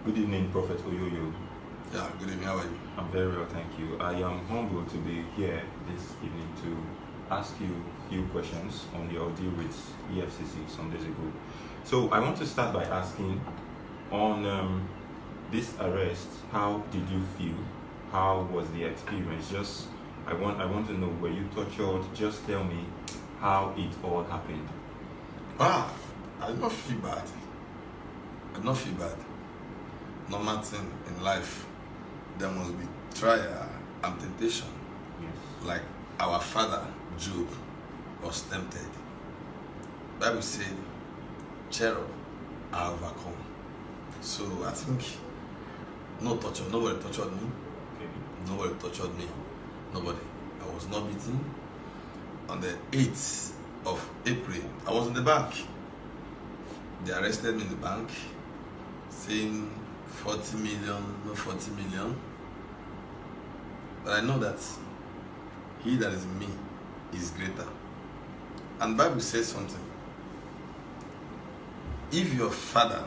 Good evening, Prophet Oyoyo. Yeah, good evening. How are you? I'm very well, thank you. I am humbled to be here this evening to ask you a few questions on your deal with EFCC some days ago. So I want to start by asking, on this arrest, how did you feel? How was the experience? I want to know, were you tortured? Just tell me how it all happened. I did not feel bad. I did not feel bad. Normal thing in life, there must be trial and temptation. Yes. Like our father Job was tempted. Bible said, cherub I overcome. So I think no torture. Nobody tortured me. Okay. Nobody tortured me. Nobody. I was not beaten. On the 8th of April, I was in the bank. They arrested me in the bank, saying 40 million, no 40 million. But I know that he that is in me is greater. And the Bible says something. If your father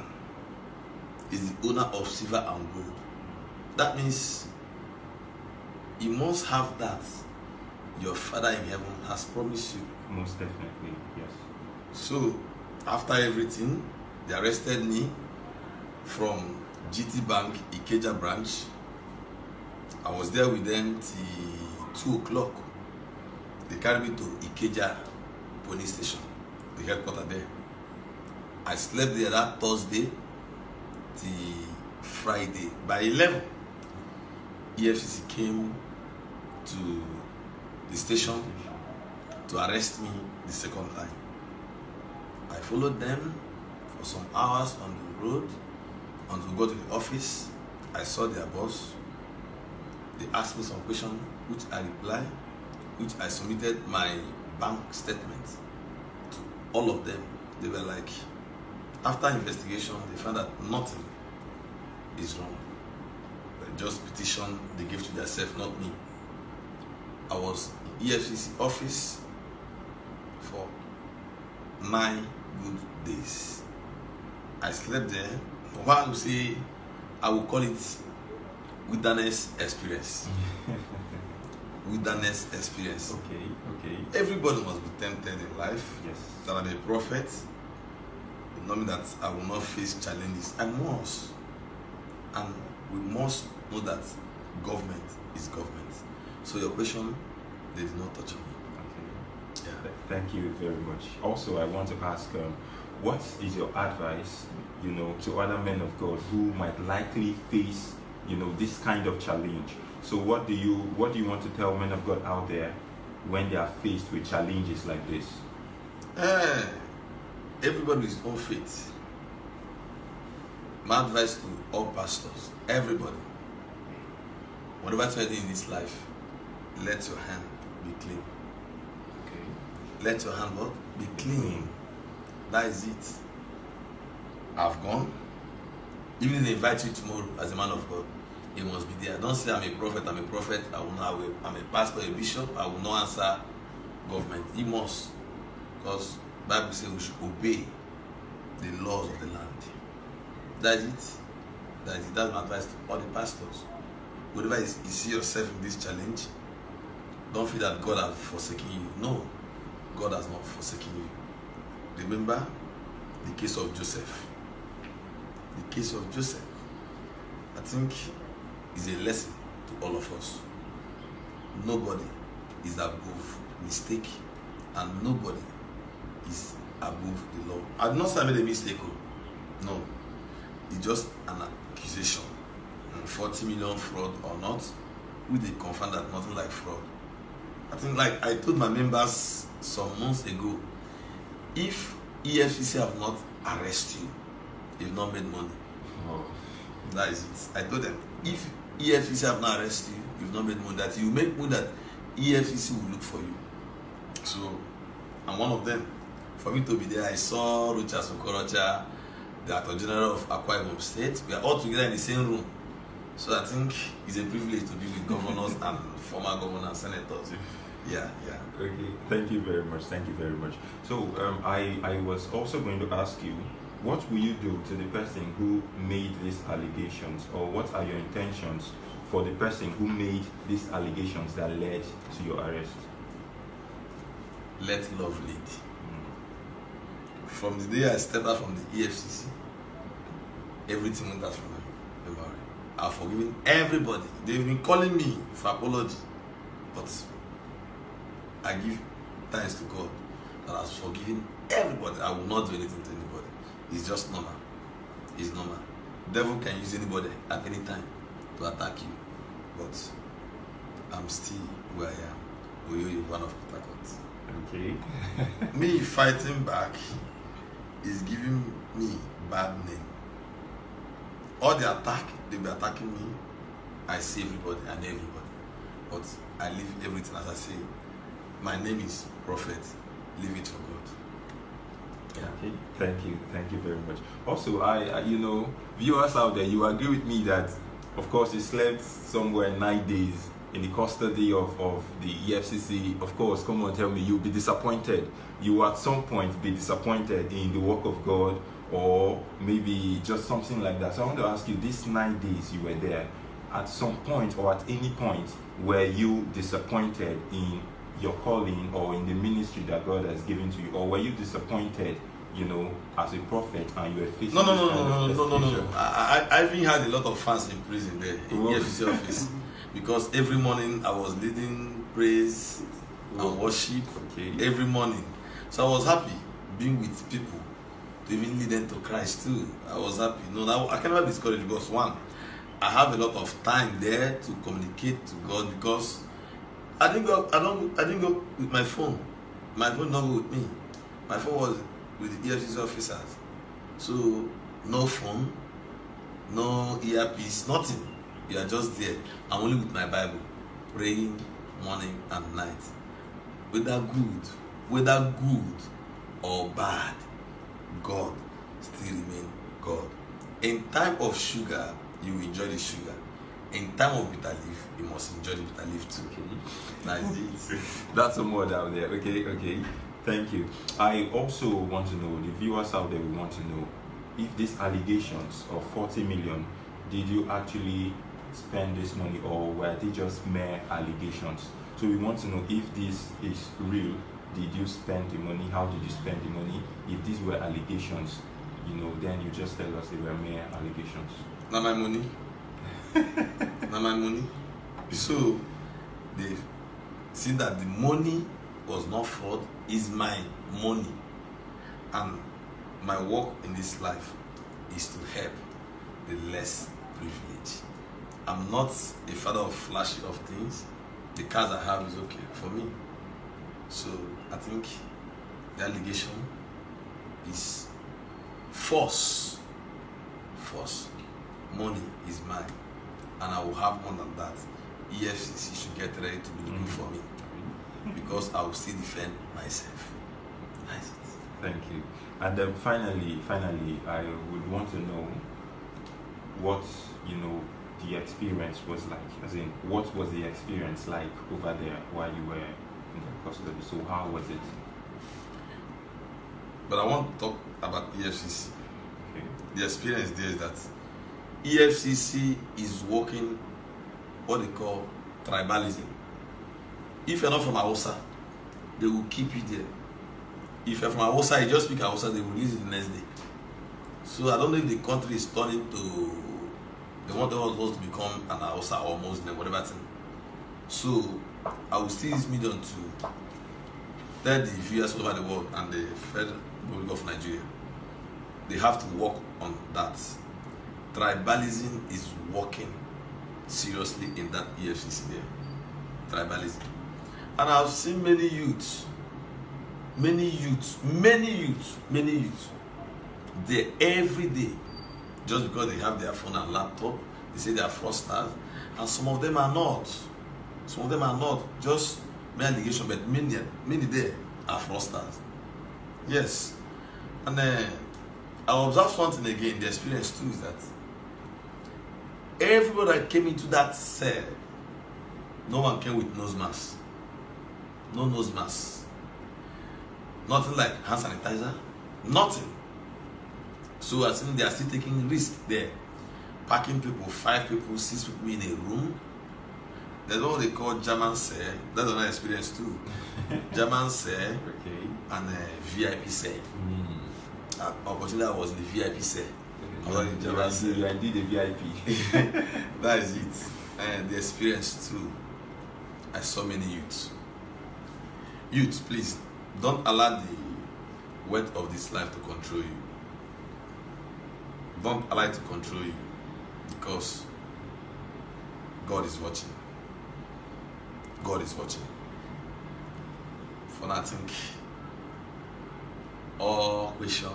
is the owner of silver and gold, that means you must have that your father in heaven has promised you. Most definitely, yes. So after everything, they arrested me from GT Bank Ikeja branch. I was there with them till 2 o'clock. They carried me to Ikeja police station, the headquarters there. I slept there that Thursday till Friday. By 11, EFCC came to the station to arrest me the second time. I followed them for some hours on the road until we got to the office. I saw their boss. They asked me some questions, which I replied, which I submitted my bank statement to all of them. They were like, after investigation, they found that nothing is wrong. Just petition they gave to themselves, not me. I was in EFCC office for 9 good days. I slept there. Why I would say, I will call it wilderness experience. Wilderness experience. Okay. Everybody must be tempted in life. Yes. That I'm a prophet. It not mean that I will not face challenges. I must. And we must know that government is government. So your question, they did not touch me. Okay. Yeah. Thank you very much. Also, I want to ask, what is your advice, to other men of God who might likely face, this kind of challenge? So what do you want to tell men of God out there when they are faced with challenges like this? Everybody with his own faith. My advice to all pastors, everybody, whatever you're doing in this life, let your hand be clean. Okay. Let your hand what? Be clean. That is it. I've gone. Even if they invite you tomorrow as a man of God, you must be there. Don't say I'm a prophet, I'm a pastor, a bishop, I will not answer government. You must. Because the Bible says we should obey the laws of the land. That is it. That is it. That's my advice to all the pastors. Whenever you see yourself in this challenge, don't feel that God has forsaken you. No, God has not forsaken you. Remember the case of Joseph. The case of Joseph, I think, is a lesson to all of us. Nobody is above mistake, and nobody is above the law. I did not say I made a mistake. No, it's just an accusation. 40 million fraud or not, we did confirm that nothing like fraud. I think, like I told my members some months ago, if EFCC have not arrested you, you've not made money. Oh. That is it. I told them, if EFCC have not arrested you, you've not made money. That you make money, that EFCC will look for you. So I'm one of them. For me to be there, I saw Rochas Okorocha, the Attorney General of Akwa Ibom State. We are all together in the same room. So I think it's a privilege to be with governors and former governors, senators. Yeah. Okay, thank you very much. So I was also going to ask you, what will you do to the person who made these allegations, or what are your intentions for the person who made these allegations that led to your arrest? Let love lead. From the day I stepped out from the EFCC, everything went out from my memory. I've forgiven everybody. They've been calling me for apology, but I give thanks to God that I've forgiven everybody. I will not do anything to anybody. It's just normal. It's normal. Devil can use anybody at any time to attack you, but I'm still where I am. Oyoyo, one of Port Harcourt. Okay. Me fighting back is giving me bad name. All the attack, they be attacking me. I see everybody and everybody, but I leave everything as I say. My name is Prophet. Leave it for God. Yeah. Okay. Thank you very much. Also, I viewers out there, you agree with me that, of course, you slept somewhere 9 days in the custody of the EFCC. Of course, come on, tell me, you'll be disappointed. You will at some point be disappointed in the work of God, or maybe just something like that. So I want to ask you, these 9 days you were there, at some point or at any point, were you disappointed in your calling or in the ministry that God has given to you, or were you disappointed, as a prophet, and you were facing No. persecution? I even had a lot of fans in prison there in EFCC office, because every morning I was leading praise and worship every morning. So I was happy being with people to even lead them to Christ too. I was happy. I can never be discouraged, because one, I have a lot of time there to communicate to God, because I didn't go with my phone. My phone not go with me. My phone was with the EFCC officers. So no phone, no earpiece, nothing. You are just there. I'm only with my Bible, praying morning and night. Whether good or bad, God still remain God. In time of sugar, you enjoy the sugar. In time of bitter leaf, you must enjoy the bitter leaf too. Okay. That's it. That's some more down there. Okay. Thank you. I also want to know, the viewers out there will want to know, if these allegations of 40 million, did you actually spend this money, or were they just mere allegations? So we want to know, if this is real, did you spend the money? How did you spend the money? If these were allegations, then you just tell us they were mere allegations. Not my money. Not my money. So they see that the money was not fraud, is my money. And my work in this life is to help the less privileged. I'm not a father of flashy of things. The cars I have is okay for me. So I think the allegation is false. Money is mine, and I will have more than that. EFCC should get ready to be looking for me, because I will still defend myself. That's it. Thank you. And then finally, I would want to know what the experience was like. As in, what was the experience like over there while you were in the custody? So how was it? But I want to talk about EFCC. Okay. The experience there is that EFCC is working what they call tribalism. If you're not from Hausa, they will keep you there. If you're from Hausa, you just speak Hausa, they will release it the next day. So I don't know if the country is turning to, they want us to become an Hausa or Muslim, whatever thing. So I will still use medium to tell the viewers all over the world and the Federal Republic of Nigeria, they have to work on that. Tribalism is working seriously in that EFCC there. Tribalism. And I've seen many youths there every day, just because they have their phone and laptop. They say they are fraudsters, and some of them are not. Just mere allegation, but many there are fraudsters. Yes. And I observed something again. The experience too is that everybody that came into that cell, no one came with nose mask. No nose mask. Nothing like hand sanitizer. Nothing. So I think they are still taking risk there. Packing people, 5 people, 6 people in a room. There's what they call German cell. That's another experience too. German cell and VIP cell. Unfortunately, I was in the VIP cell. You are indeed a VIP. That is it. And the experience too. I saw many youths. Youth, please don't allow the weight of this life to control you. Don't allow it to control you, because God is watching. God is watching. For now, I think all question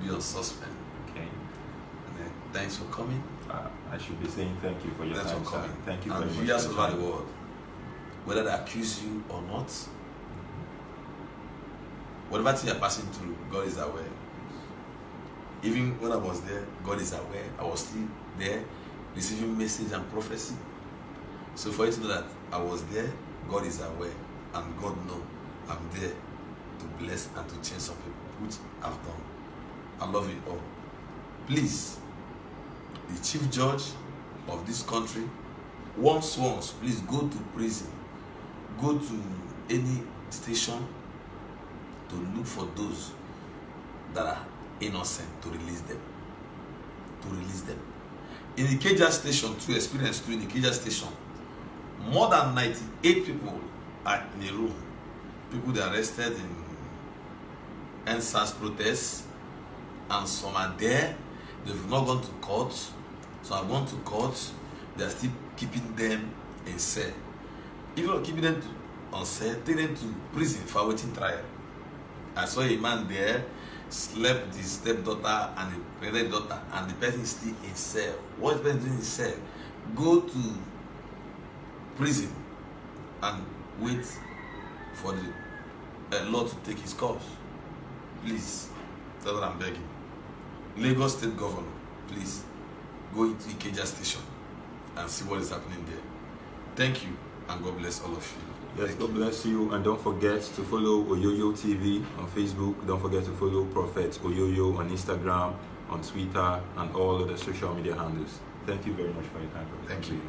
be on suspend. Okay. And then, thanks for coming. I should be saying thank you for your Thanks time, for coming. sir. Thank you and very much. viewers over the world, whether they accuse you or not, whatever thing you're passing through, God is aware. Even when I was there, God is aware. I was still there, receiving message and prophecy. So for you to know that I was there, God is aware, and God knows I'm there to bless and to change some people, which I've done. I love you all. Please, the chief judge of this country, once, please go to prison, go to any station to look for those that are innocent, to release them. To release them. In the Ikeja station, through experience too, in the Ikeja station, more than 98 people are in a room. People they arrested in NSAS protests, and some are there. They've not gone to court. So I've gone to court. They are still keeping them in cell. Even keeping them on cell, take them to prison for awaiting trial. I saw a man there slept his stepdaughter and a pregnant daughter, and the person is still in cell. What is the person doing in cell? Go to prison and wait for the law to take his course. Please, that's what I'm begging. Lagos State Governor, please go into Ikeja station and see what is happening there. Thank you, and God bless all of you. Yes, God bless you, and don't forget to follow Oyoyo TV on Facebook. Don't forget to follow Prophet Oyoyo on Instagram, on Twitter, and all other social media handles. Thank you very much for your time. Thank you.